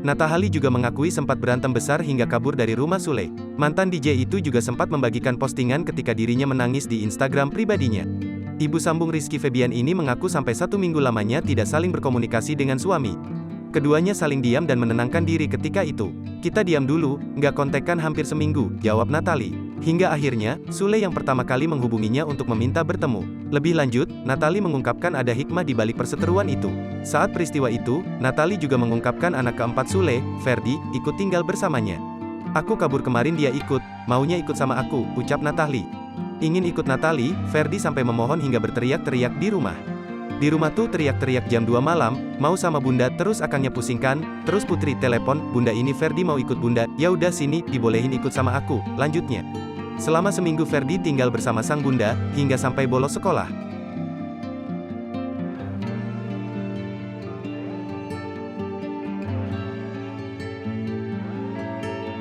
Natahali juga mengakui sempat berantem besar hingga kabur dari rumah Sule. Mantan DJ itu juga sempat membagikan postingan ketika dirinya menangis di Instagram pribadinya. Ibu sambung Rizky Febian ini mengaku sampai 1 minggu lamanya tidak saling berkomunikasi dengan suami. Keduanya saling diam dan menenangkan diri ketika itu. "Kita diam dulu, nggak kontekan hampir seminggu," jawab Natali. Hingga akhirnya, Sule yang pertama kali menghubunginya untuk meminta bertemu. Lebih lanjut, Natali mengungkapkan ada hikmah di balik perseteruan itu. Saat peristiwa itu, Natali juga mengungkapkan anak keempat Sule, Ferdi, ikut tinggal bersamanya. "Aku kabur kemarin dia ikut, maunya ikut sama aku," ucap Natali. Ingin ikut Natali, Ferdi sampai memohon hingga berteriak-teriak di rumah. "Di rumah tuh teriak-teriak jam 2 malam, mau sama bunda terus akangnya pusingkan, terus Putri telepon, bunda ini Ferdi mau ikut bunda, ya udah sini, dibolehin ikut sama aku," lanjutnya. Selama seminggu Ferdi tinggal bersama sang bunda, hingga sampai bolos sekolah.